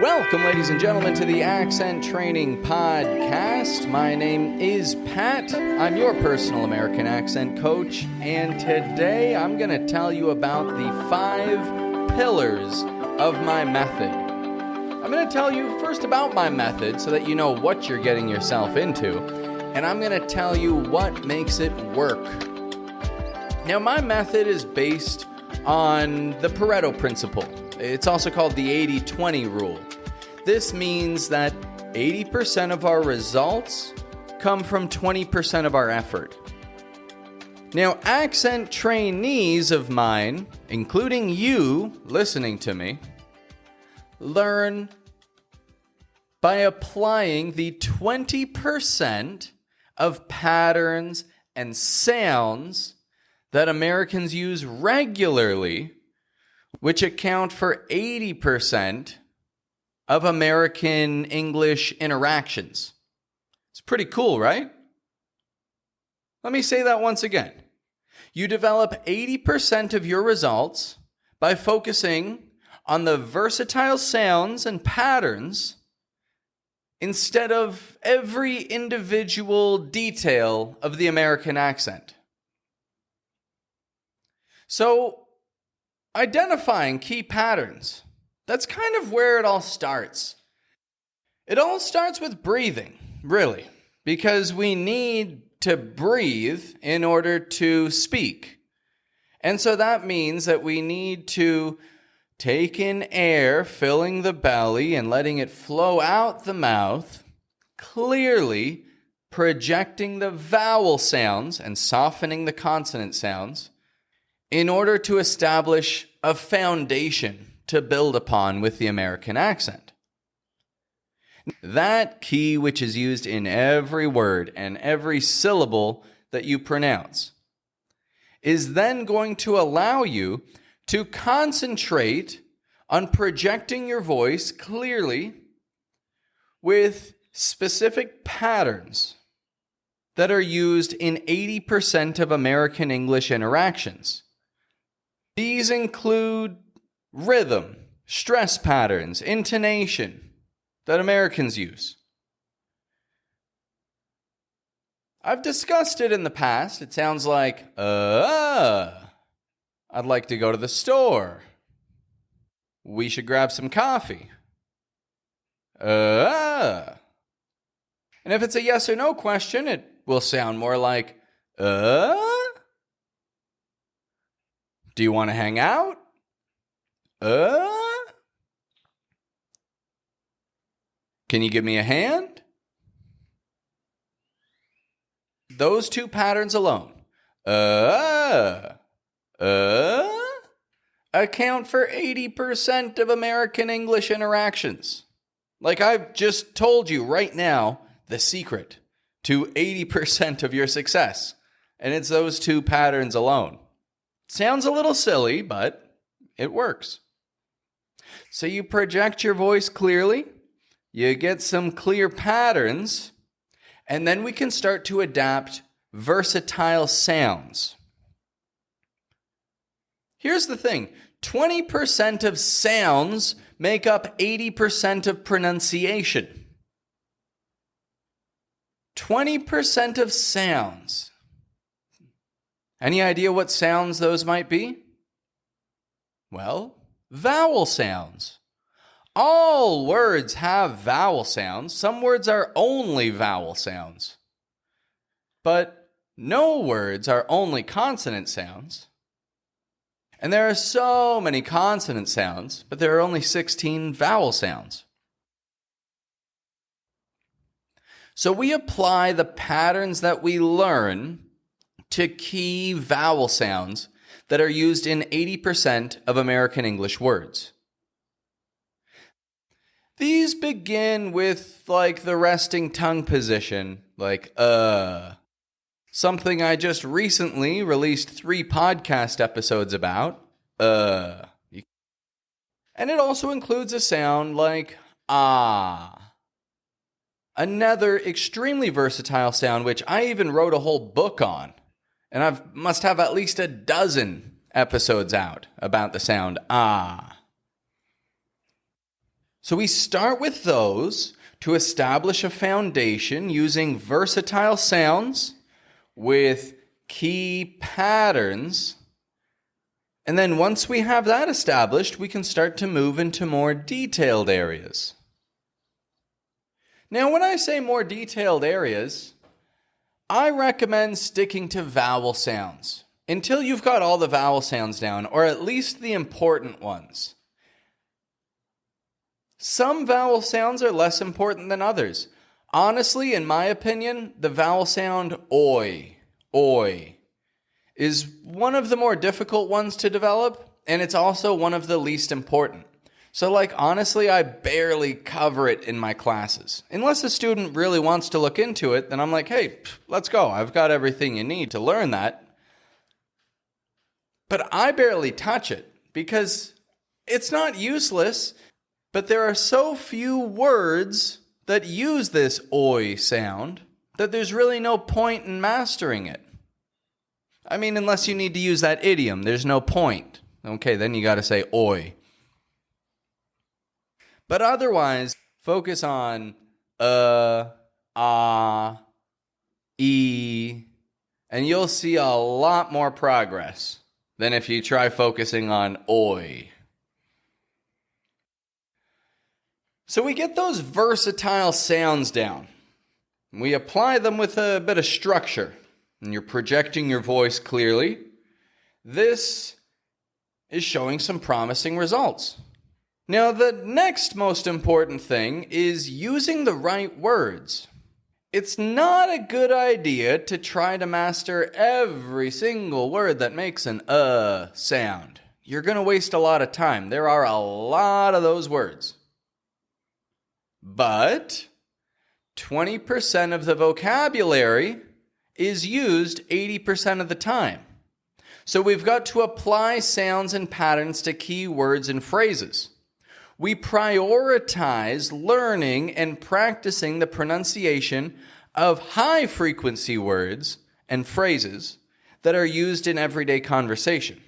Welcome, ladies and gentlemen, to the Accent Training Podcast. My name is Pat. I'm your personal American accent coach, and today I'm going to tell you about the 5 pillars of my method. I'm going to tell you first about my method so that you know what you're getting yourself into, and I'm going to tell you what makes it work. Now, my method is based on the Pareto principle. It's also called the 80-20 rule. This means that 80% of our results come from 20% of our effort. Now, accent trainees of mine, including you listening to me, learn by applying the 20% of patterns and sounds that Americans use regularly, which account for 80% of American English interactions. It's pretty cool, right? Let me say that once again. You develop 80% of your results by focusing on the versatile sounds and patterns instead of every individual detail of the American accent. So, identifying key patterns, that's kind of where it all starts. It all starts with breathing, really, because we need to breathe in order to speak. And so that means that we need to take in air, filling the belly and letting it flow out the mouth, clearly projecting the vowel sounds and softening the consonant sounds, in order to establish a foundation to build upon with the American accent. That key, which is used in every word and every syllable that you pronounce, is then going to allow you to concentrate on projecting your voice clearly with specific patterns that are used in 80% of American English interactions. These include rhythm, stress patterns, intonation that Americans use. I've discussed it in the past. It sounds like, I'd like to go to the store. We should grab some coffee. And if it's a yes or no question, it will sound more like, do you want to hang out? Can you give me a hand? Those 2 patterns alone, account for 80% of American English interactions. Like I've just told you right now, the secret to 80% of your success. And it's those 2 patterns alone. Sounds a little silly, but it works. So you project your voice clearly, you get some clear patterns, and then we can start to adapt versatile sounds. Here's the thing, 20% of sounds make up 80% of pronunciation. 20% of sounds. Any idea what sounds those might be? Well, vowel sounds. All words have vowel sounds. Some words are only vowel sounds. But no words are only consonant sounds. And there are so many consonant sounds, but there are only 16 vowel sounds. So we apply the patterns that we learn to key vowel sounds that are used in 80% of American English words. These begin with like the resting tongue position, like something I just recently released 3 podcast episodes about, And it also includes a sound like ah. Another extremely versatile sound, which I even wrote a whole book on. And I must have at least a dozen episodes out about the sound ah. So we start with those to establish a foundation using versatile sounds with key patterns. And then once we have that established, we can start to move into more detailed areas. Now, when I say more detailed areas, I recommend sticking to vowel sounds until you've got all the vowel sounds down, or at least the important ones. Some vowel sounds are less important than others. Honestly, in my opinion, the vowel sound oi, is one of the more difficult ones to develop, and it's also one of the least important. So honestly, I barely cover it in my classes. Unless a student really wants to look into it, then I'm like, hey, let's go. I've got everything you need to learn that. But I barely touch it because it's not useless, but there are so few words that use this oi sound that there's really no point in mastering it. I mean, unless you need to use that idiom, there's no point. Okay, then you got to say oi. But otherwise, focus on e, and you'll see a lot more progress than if you try focusing on oi. So we get those versatile sounds down. We apply them with a bit of structure, and you're projecting your voice clearly. This is showing some promising results. Now, the next most important thing is using the right words. It's not a good idea to try to master every single word that makes an sound. You're going to waste a lot of time. There are a lot of those words. But 20% of the vocabulary is used 80% of the time. So we've got to apply sounds and patterns to key words and phrases. We prioritize learning and practicing the pronunciation of high-frequency words and phrases that are used in everyday conversation.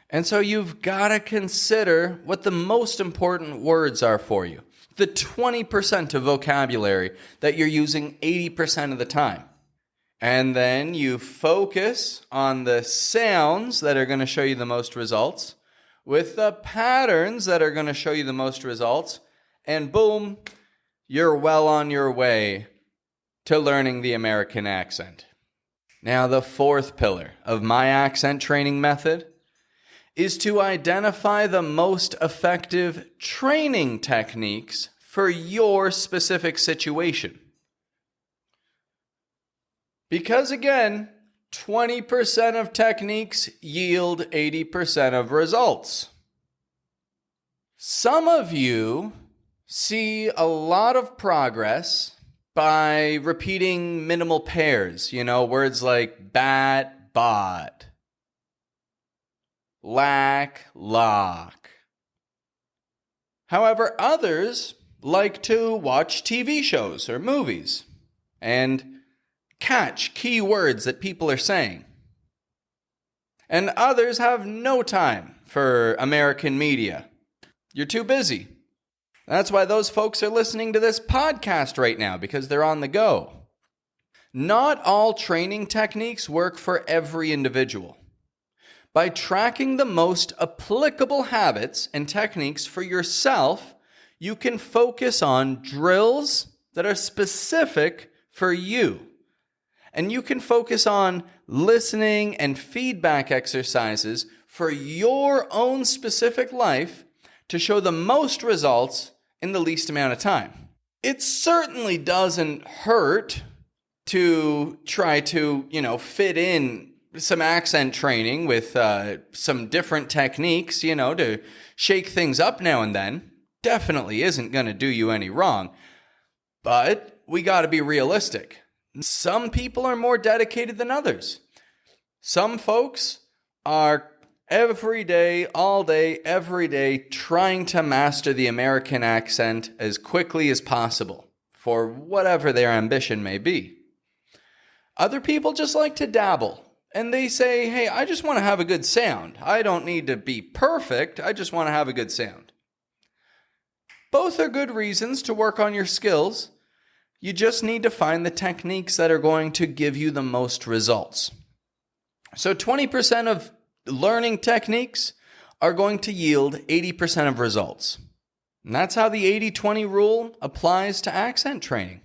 And so you've got to consider what the most important words are for you. The 20% of vocabulary that you're using 80% of the time. And then you focus on the sounds that are going to show you the most results, with the patterns that are going to show you the most results, and boom, you're well on your way to learning the American accent. Now, the fourth pillar of my accent training method is to identify the most effective training techniques for your specific situation. Because again, 20% of techniques yield 80% of results. Some of you see a lot of progress by repeating minimal pairs, words like bat, bot, lack, lock. However, others like to watch TV shows or movies and catch key words that people are saying. And others have no time for American media. You're too busy. That's why those folks are listening to this podcast right now, because they're on the go. Not all training techniques work for every individual. By tracking the most applicable habits and techniques for yourself, you can focus on drills that are specific for you. And you can focus on listening and feedback exercises for your own specific life to show the most results in the least amount of time. It certainly doesn't hurt to try to, fit in some accent training with some different techniques, to shake things up now and then. Definitely isn't going to do you any wrong. But we got to be realistic. Some people are more dedicated than others. Some folks are every day, all day, every day, trying to master the American accent as quickly as possible for whatever their ambition may be. Other people just like to dabble, and they say, hey, I just want to have a good sound. I don't need to be perfect. I just want to have a good sound. Both are good reasons to work on your skills. You just need to find the techniques that are going to give you the most results. So 20% of learning techniques are going to yield 80% of results. And that's how the 80-20 rule applies to accent training.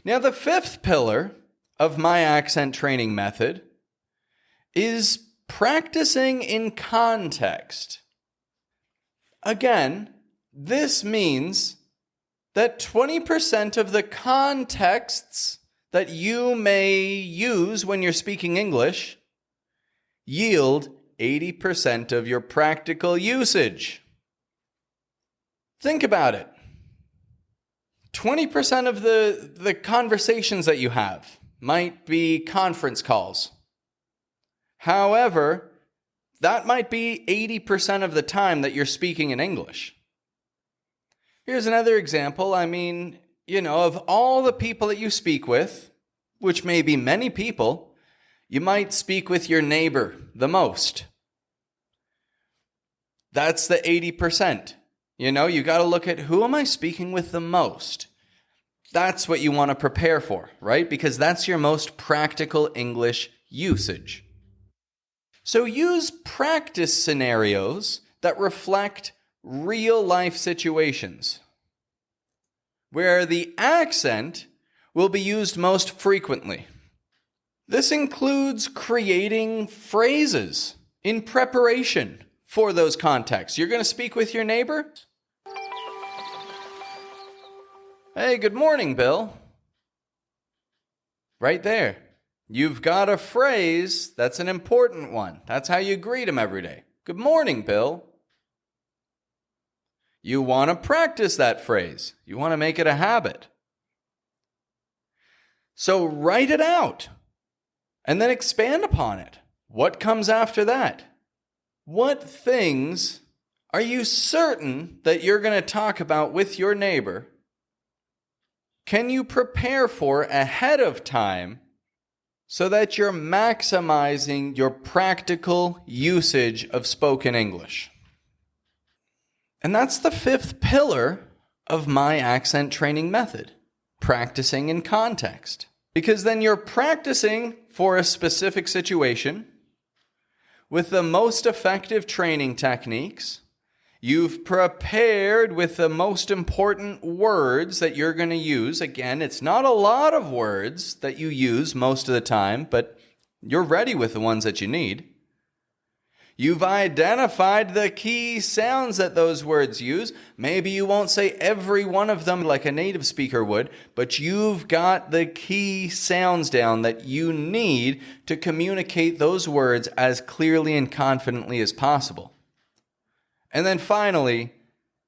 Now, the fifth pillar of my accent training method is practicing in context. Again, this means that 20% of the contexts that you may use when you're speaking English yield 80% of your practical usage. Think about it. 20% of the conversations that you have might be conference calls. However, that might be 80% of the time that you're speaking in English. Here's another example. Of all the people that you speak with, which may be many people, you might speak with your neighbor the most. That's the 80%. You got to look at who am I speaking with the most. That's what you want to prepare for, right? Because that's your most practical English usage. So use practice scenarios that reflect real life situations where the accent will be used most frequently. This includes creating phrases in preparation for those contexts. You're going to speak with your neighbor? Hey, good morning, Bill. Right there. You've got a phrase that's an important one. That's how you greet him every day. Good morning, Bill. You want to practice that phrase. You want to make it a habit. So write it out and then expand upon it. What comes after that? What things are you certain that you're going to talk about with your neighbor? Can you prepare for ahead of time so that you're maximizing your practical usage of spoken English? And that's the fifth pillar of my accent training method, practicing in context. Because then you're practicing for a specific situation with the most effective training techniques. You've prepared with the most important words that you're going to use. Again, it's not a lot of words that you use most of the time, but you're ready with the ones that you need. You've identified the key sounds that those words use. Maybe you won't say every one of them like a native speaker would, but you've got the key sounds down that you need to communicate those words as clearly and confidently as possible. And then finally,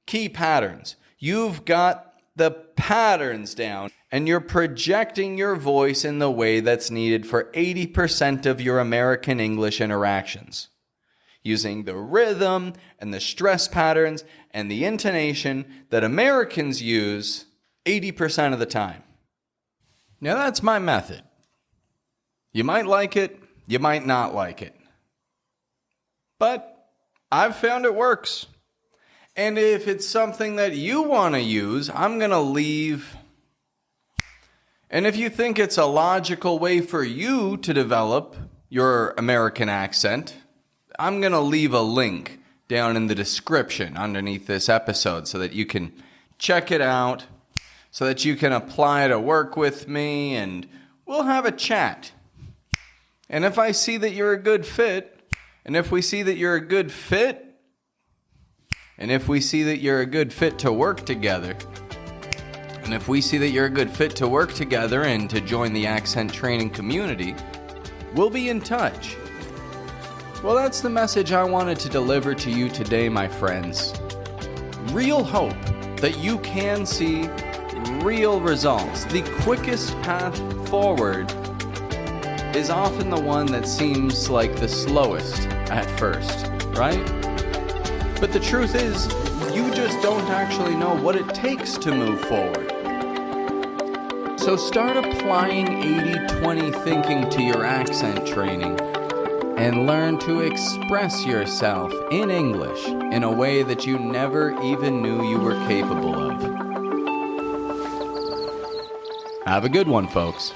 key patterns. You've got the patterns down, and you're projecting your voice in the way that's needed for 80% of your American English interactions, using the rhythm and the stress patterns and the intonation that Americans use 80% of the time. Now that's my method. You might like it, you might not like it. But I've found it works. And if it's something that you want to use, I'm going to leave. And if you think it's a logical way for you to develop your American accent, I'm going to leave a link down in the description underneath this episode so that you can check it out, so that you can apply to work with me, and we'll have a chat. And if I see that you're a good fit, and if we see that you're a good fit, and if we see that you're a good fit to work together, and if we see that you're a good fit to work together and to join the accent training community, we'll be in touch. Well, that's the message I wanted to deliver to you today, my friends. Real hope that you can see real results. The quickest path forward is often the one that seems like the slowest at first, right? But the truth is, you just don't actually know what it takes to move forward. So start applying 80-20 thinking to your accent training and learn to express yourself in English in in a way that you never even knew you were capable of. Have a good one, folks.